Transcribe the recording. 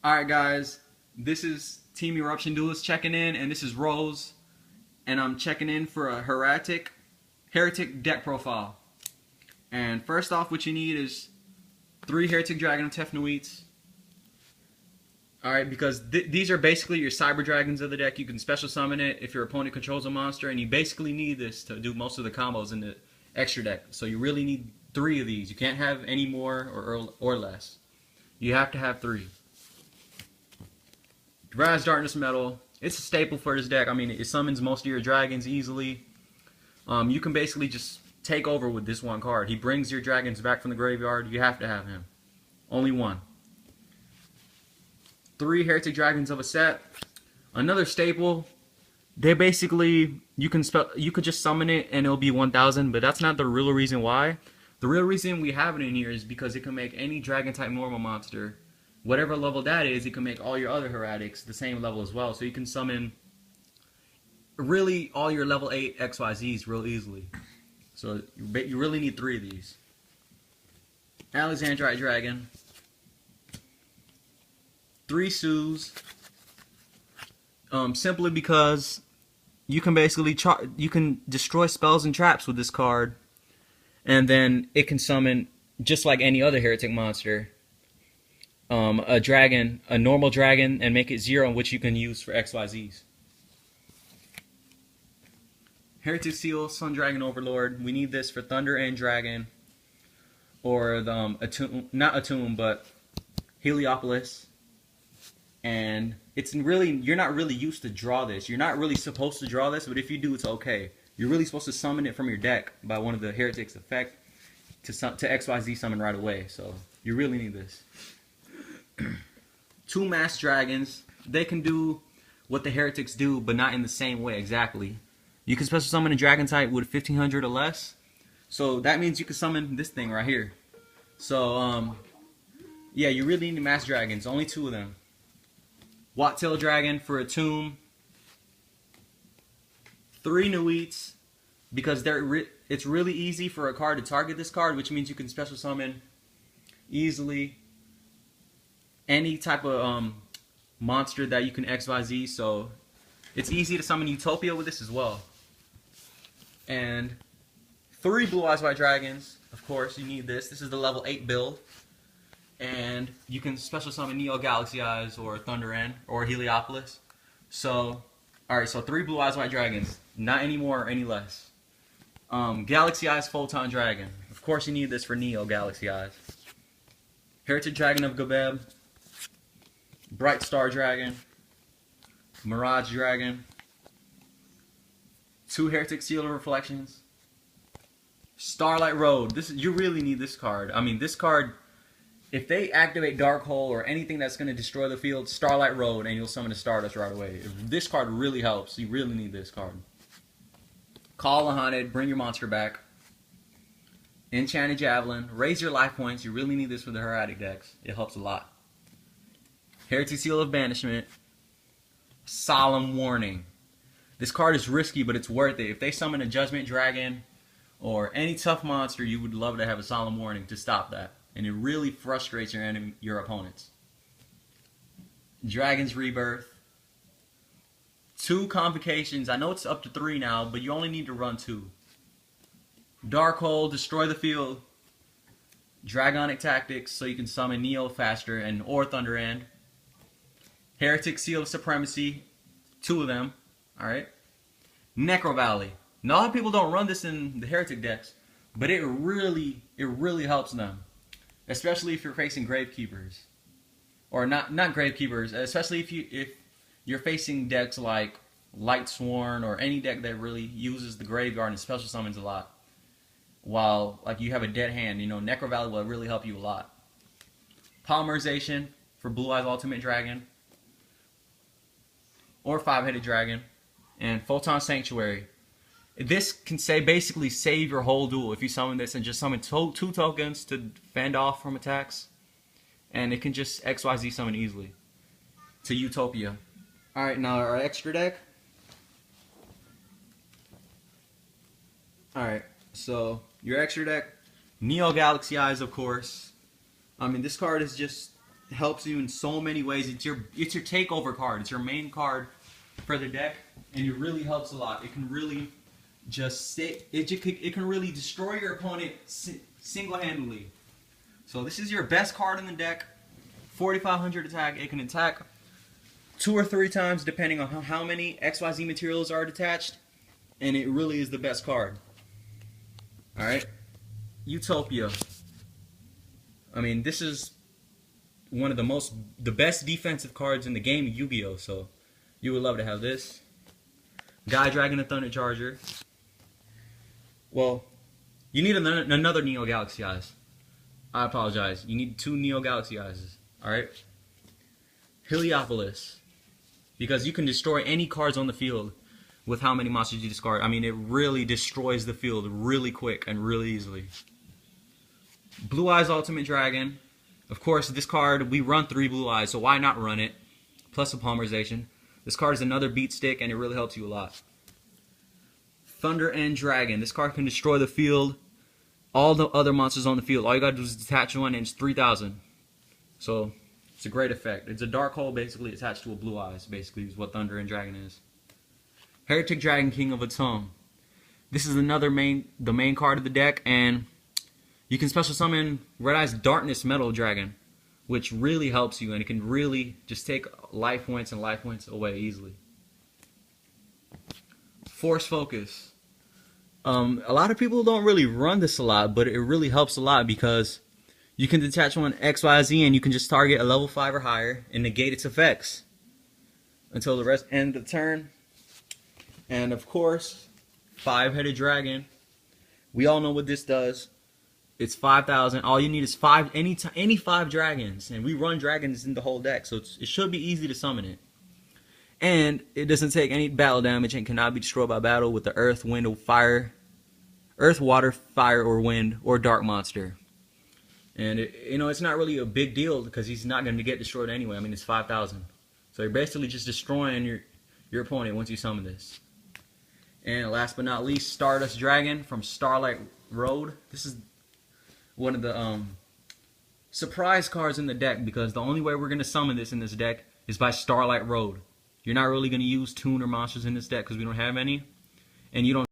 Alright guys, this is TeamEruption Duelists checking in, and this is Rose, and I'm checking in for a Hieratic deck profile. And first off, what you need is 3 Hieratic Dragon Tefnuits. Alright, because these are basically your Cyber Dragons of the deck. You can special summon it if your opponent controls a monster, and you basically need this to do most of the combos in the extra deck. So you really need 3 of these. You can't have any more or less. You have to have 3. Rise Darkness Metal. It's a staple for this deck. I mean, it summons most of your dragons easily. You can basically just take over with this one card. He brings your dragons back from the graveyard. You have to have him. Only one. 3 Hieratic Dragons of a set. Another staple. They basically, you could just summon it and it'll be 1,000, but that's not the real reason why. The real reason we have it in here is because it can make any dragon type normal monster, whatever level that is, it can make all your other Hieratics the same level as well. So you can summon really all your level 8 XYZs real easily. So you really need 3 of these. Alexandrite Dragon. 3 Sues. Simply because you can basically you can destroy spells and traps with this card, and then it can summon just like any other Hieratic monster. A dragon, a normal dragon, and make it 0, which you can use for XYZs. Hieratic Seal, Sun Dragon Overlord. We need this for Thunder and Dragon, or the not Atum, but Heliopolis. And it's really, you're not really used to draw this. You're not really supposed to draw this, but if you do, it's okay. You're really supposed to summon it from your deck by one of the Hieratic's effect to XYZ summon right away. So you really need this. 2 Masked Dragons. They can do what the Hieratics do, but not in the same way exactly. You can special summon a dragon type with 1500 or less. So that means you can summon this thing right here. So yeah, you really need Masked Dragons. Only 2 of them. Watt-tail Dragon for a tomb. 3 Nuits, because it's really easy for a card to target this card, which means you can special summon easily any type of monster that you can XYZ. So it's easy to summon Utopia with this as well. And 3 Blue Eyes White Dragons. Of course, you need this. This is the level 8 build. And you can special summon Neo Galaxy Eyes or Thunder End or Heliopolis. So, alright, so 3 Blue Eyes White Dragons. Not any more or any less. Galaxy Eyes Photon Dragon. Of course you need this for Neo Galaxy Eyes. Hieratic Dragon of Gabeb. Bright Star Dragon. Mirage Dragon. 2 Hieratic Seal of Reflections. Starlight Road. You really need this card. I mean, this card, if they activate Dark Hole or anything that's going to destroy the field, Starlight Road, and you'll summon a Stardust right away. This card really helps. You really need this card. Call a Haunted, bring your monster back. Enchanted Javelin, raise your life points. You really need this for the Hieratic decks. It helps a lot. Hieratic Seal of Banishment. Solemn Warning. This card is risky, but it's worth it. If they summon a Judgment Dragon or any tough monster, you would love to have a Solemn Warning to stop that. And it really frustrates your opponents. Dragon's Rebirth. 2 Convocations. I know it's up to 3 now, but you only need to run 2. Dark Hole, destroy the field. Dragonic Tactics, so you can summon Neo faster or Thunder End. Hieratic Seal of Supremacy. 2 of them. Alright. Necro Valley. Now, a lot of people don't run this in the Hieratic decks, but it really helps them. Especially if you're facing Gravekeepers, or not Gravekeepers. Especially if you're facing decks like Light Sworn or any deck that really uses the graveyard and special summons a lot. While like you have a dead hand, you know, Necro Valley will really help you a lot. Polymerization for Blue Eyes Ultimate Dragon, or 5-headed Dragon, and Photon Sanctuary. This can basically save your whole duel if you summon this and just summon 2 tokens to fend off from attacks. And it can just XYZ summon easily to Utopia. Alright, now our extra deck. Alright, so your extra deck. Neo Galaxy Eyes, of course. I mean, this card is just helps you in so many ways. It's your takeover card. It's your main card for the deck, and it really helps a lot. It can really it can really destroy your opponent single-handedly. So this is your best card in the deck. 4,500 attack. It can attack 2 or 3 times depending on how many XYZ materials are detached, and it really is the best card. All right, Utopia. I mean, this is one of the best defensive cards in the game, Yu-Gi-Oh! So you would love to have this. Guy Dragon and Thunder Charger. Well, you need another Neo Galaxy Eyes. I apologize. You need 2 Neo Galaxy Eyes. Alright? Heliopolis. Because you can destroy any cards on the field with how many monsters you discard. I mean, it really destroys the field really quick and really easily. Blue Eyes Ultimate Dragon. Of course, this card, we run 3 Blue Eyes, so why not run it? Plus a polymerization. This card is another beat stick, and it really helps you a lot. Thunder and Dragon. This card can destroy the field, all the other monsters on the field. All you gotta do is detach one, and it's 3,000. So, it's a great effect. It's a dark hole, basically, attached to a Blue Eyes, basically, is what Thunder and Dragon is. Hieratic Dragon, King of Atom. This is the main card of the deck, and you can special summon Red Eye's Darkness Metal Dragon, which really helps you, and it can really just take life points and life points away easily. Force Focus. A lot of people don't really run this a lot, but it really helps a lot because you can detach one XYZ and you can just target a level 5 or higher and negate its effects until the end of the turn. And of course, 5-headed dragon. We all know what this does. It's 5,000. All you need is any 5 dragons, and we run dragons in the whole deck, so it should be easy to summon it. And it doesn't take any battle damage and cannot be destroyed by battle with the earth, water, fire, or wind, or dark monster. And it's not really a big deal because he's not going to get destroyed anyway. I mean, it's 5,000, so you're basically just destroying your opponent once you summon this. And last but not least, Stardust Dragon from Starlight Road. This is one of the surprise cards in the deck because the only way we're going to summon this in this deck is by Starlight Road. You're not really going to use Toon or monsters in this deck because we don't have any, and you don't